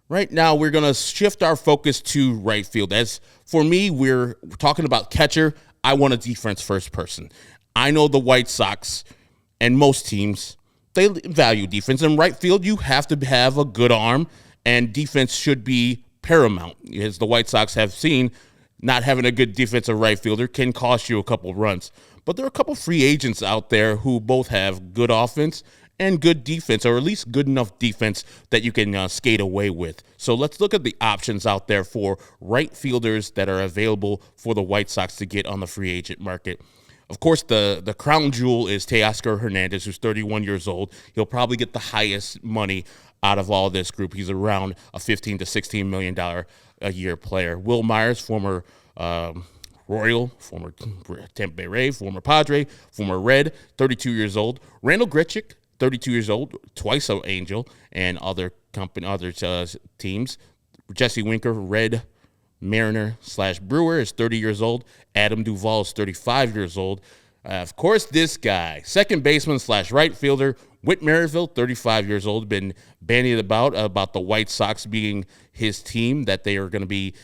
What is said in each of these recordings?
Right now, we're going to shift our focus to right field. As for me, we're talking about catcher. I want a defense-first person. I know the White Sox and most teams, they value defense. In right field, you have to have a good arm, and defense should be paramount. As the White Sox have seen, not having a good defensive right fielder can cost you a couple runs. But there are a couple free agents out there who both have good offense and good defense, or at least good enough defense that you can skate away with. So let's look at the options out there for right fielders that are available for the White Sox to get on the free agent market. Of course, the crown jewel is Teoscar Hernandez, who's 31 years old. He'll probably get the highest money out of all this group. He's around a $15 to $16 million a year player. Will Myers, former Royal, former Tampa Bay Ray, former Padre, former Red, 32 years old. Randall Grichuk, 32 years old, twice an Angel, and other teams. Jesse Winker, Red, Mariner / Brewer, is 30 years old. Adam Duvall is 35 years old. Of course, this guy, second baseman / right fielder, Whit Merrifield, 35 years old, been bandied about the White Sox being his team, that they are going to be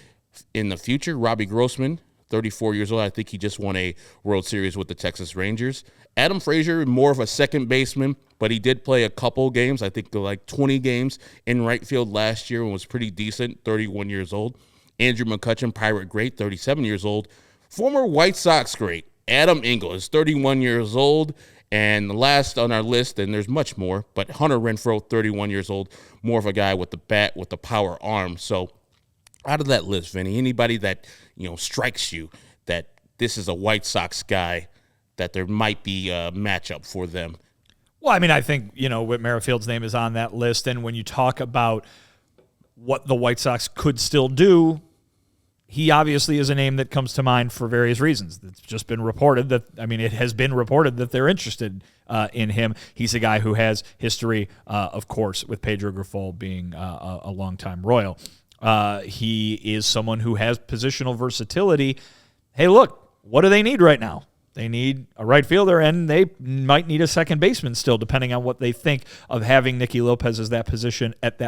in the future. Robbie Grossman, 34 years old. I think he just won a World Series with the Texas Rangers. Adam Frazier, more of a second baseman, but he did play a couple games, I think like 20 games in right field last year and was pretty decent, 31 years old. Andrew McCutchen, Pirate great, 37 years old. Former White Sox great, Adam Engel, is 31 years old. And the last on our list, and there's much more, but Hunter Renfroe, 31 years old, more of a guy with the bat, with the power arm. So out of that list, Vinny, anybody that, strikes you that this is a White Sox guy, that there might be a matchup for them? Well, I mean, I think, Whit Merrifield's name is on that list. And when you talk about what the White Sox could still do, he obviously is a name that comes to mind for various reasons. It's just been reported it has been reported that they're interested in him. He's a guy who has history, of course, with Pedro Grifol being a longtime Royal. He is someone who has positional versatility. Hey, look, what do they need right now? They need a right fielder, and they might need a second baseman still, depending on what they think of having Nicky Lopez at that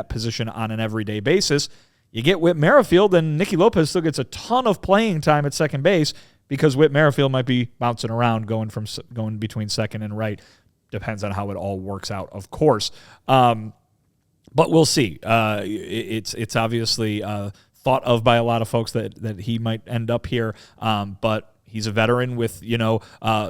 position on an everyday basis. You get Whit Merrifield, and Nicky Lopez still gets a ton of playing time at second base because Whit Merrifield might be bouncing around, going between second and right. Depends on how it all works out, of course. But we'll see. It's obviously thought of by a lot of folks that he might end up here, but he's a veteran with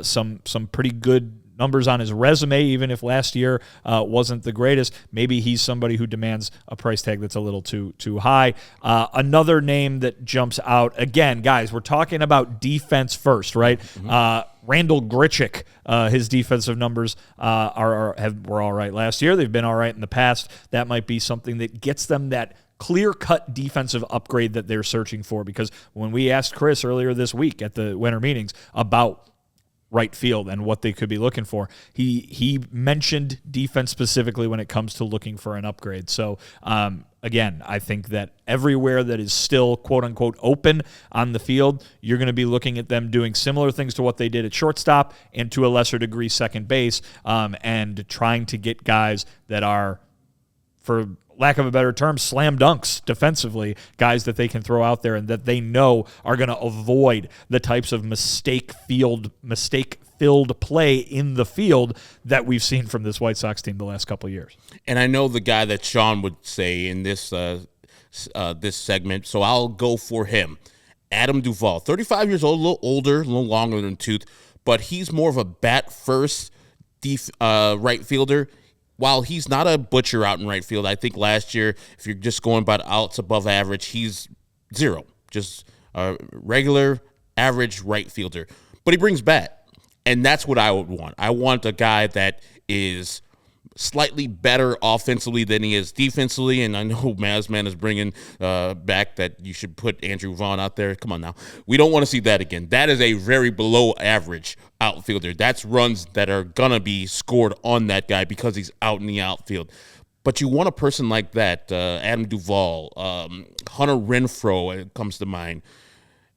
some pretty good numbers on his resume, even if last year wasn't the greatest. Maybe he's somebody who demands a price tag that's a little too high. Another name that jumps out, again, guys, we're talking about defense first, right? Mm-hmm. Randall Grichuk, his defensive numbers were all right last year. They've been all right in the past. That might be something that gets them that clear-cut defensive upgrade that they're searching for, because when we asked Chris earlier this week at the winter meetings about right field and what they could be looking for, he mentioned defense specifically when it comes to looking for an upgrade. So again, I think that everywhere that is still quote-unquote open on the field, you're going to be looking at them doing similar things to what they did at shortstop and to a lesser degree second base, and trying to get guys that are, for lack of a better term, slam dunks defensively, guys that they can throw out there and that they know are going to avoid the types of mistake-filled play in the field that we've seen from this White Sox team the last couple of years. And I know the guy that Sean would say in this this segment, so I'll go for him. Adam Duvall, 35 years old, a little older, a little longer than tooth, but he's more of a bat-first right fielder. While he's not a butcher out in right field, I think last year, if you're just going by outs above average, he's 0. Just a regular average right fielder. But he brings bat, and that's what I would want. I want a guy that is slightly better offensively than he is defensively, and I know Mazman is bringing back that you should put Andrew Vaughn out there. Come on now. We don't want to see that again. That is a very below average outfielder. That's runs that are going to be scored on that guy because he's out in the outfield. But you want a person like that, Adam Duvall, Hunter Renfroe comes to mind.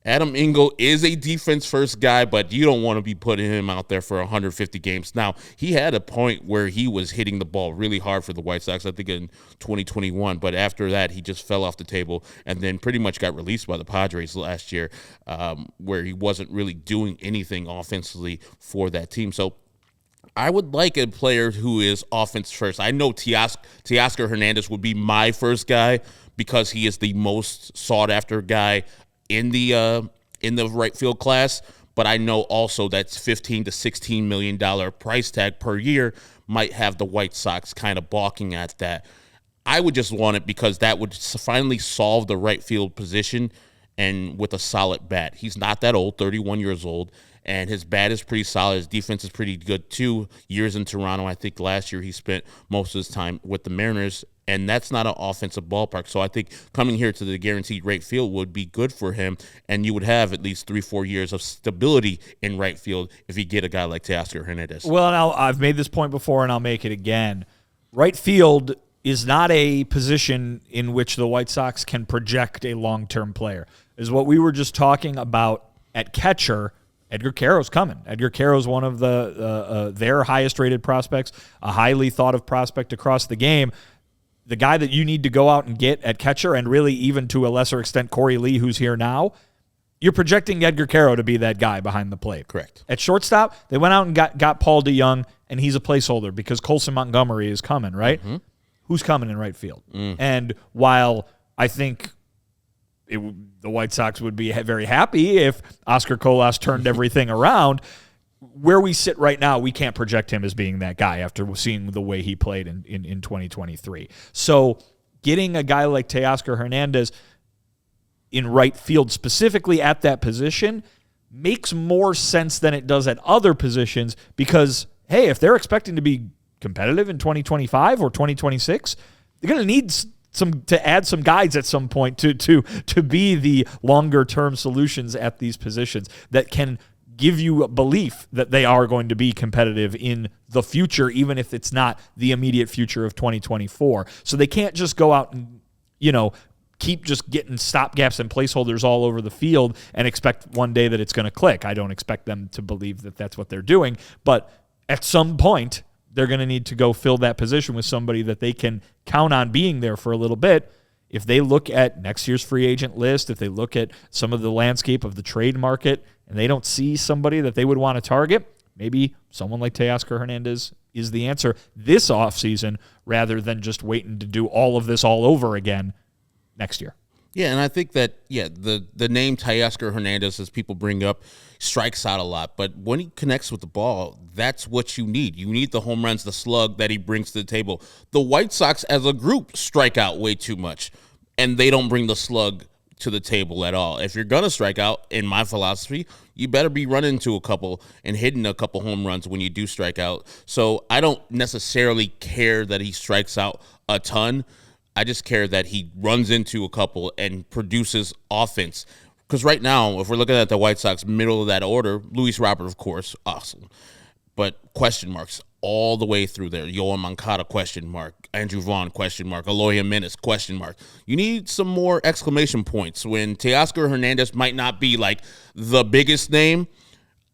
Adam Engel is a defense-first guy, but you don't want to be putting him out there for 150 games. Now, he had a point where he was hitting the ball really hard for the White Sox, I think in 2021, but after that, he just fell off the table and then pretty much got released by the Padres last year, where he wasn't really doing anything offensively for that team. So I would like a player who is offense first. I know Teoscar Hernandez would be my first guy because he is the most sought-after guy in the right field class, but I know also that's $15 to $16 million price tag per year might have the White Sox kind of balking at that. I would just want it because that would finally solve the right field position and with a solid bat. He's not that old, 31 years old, and his bat is pretty solid. His defense is pretty good. 2 years in Toronto. I think last year he spent most of his time with the Mariners, and that's not an offensive ballpark. So I think coming here to the guaranteed right field would be good for him, and you would have at least 3-4 years of stability in right field if you get a guy like Teoscar Hernandez. Well, and I've made this point before, and I'll make it again. Right field is not a position in which the White Sox can project a long-term player. Is what we were just talking about at catcher. Edgar Caro's coming. Edgar Caro's one of their highest-rated prospects, a highly thought-of prospect across the game. The guy that you need to go out and get at catcher, and really even to a lesser extent Corey Lee, who's here now, you're projecting Edgar Caro to be that guy behind the plate. Correct. At shortstop, they went out and got Paul DeYoung, and he's a placeholder because Colson Montgomery is coming, right? Mm-hmm. Who's coming in right field? And while I think the White Sox would be very happy if Oscar Colas turned everything around, where we sit right now, we can't project him as being that guy after seeing the way he played in 2023. So getting a guy like Teoscar Hernandez in right field, specifically at that position, makes more sense than it does at other positions because, hey, if they're expecting to be competitive in 2025 or 2026, they're going to need to add some guys at some point to be the longer-term solutions at these positions that can give you a belief that they are going to be competitive in the future, even if it's not the immediate future of 2024. So they can't just go out and, keep just getting stopgaps and placeholders all over the field and expect one day that it's going to click. I don't expect them to believe that that's what they're doing, but at some point, they're going to need to go fill that position with somebody that they can count on being there for a little bit. If they look at next year's free agent list, if they look at some of the landscape of the trade market, and they don't see somebody that they would want to target, maybe someone like Teoscar Hernandez is the answer this offseason rather than just waiting to do all of this all over again next year. Yeah, and I think that, the name Teoscar Hernandez, as people bring up, strikes out a lot. But when he connects with the ball, that's what you need. You need the home runs, the slug that he brings to the table. The White Sox as a group strike out way too much, and they don't bring the slug to the table at all. If you're going to strike out, in my philosophy, you better be running into a couple and hitting a couple home runs when you do strike out. So I don't necessarily care that he strikes out a ton. I just care that he runs into a couple and produces offense. Because right now, if we're looking at the White Sox middle of that order, Luis Robert, of course, awesome. But question marks all the way through there. Yoan Moncada, question mark. Andrew Vaughn, question mark. Eloy Jimenez, question mark. You need some more exclamation points. When Teoscar Hernandez might not be like the biggest name,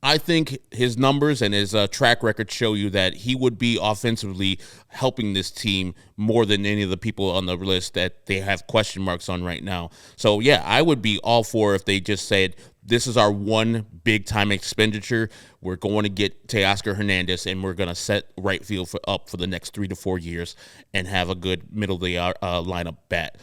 I think his numbers and his track record show you that he would be offensively helping this team more than any of the people on the list that they have question marks on right now. So, yeah, I would be all for if they just said, this is our one big-time expenditure. We're going to get Teoscar Hernandez, and we're going to set right field up for the next 3 to 4 years and have a good middle-of-the lineup bat.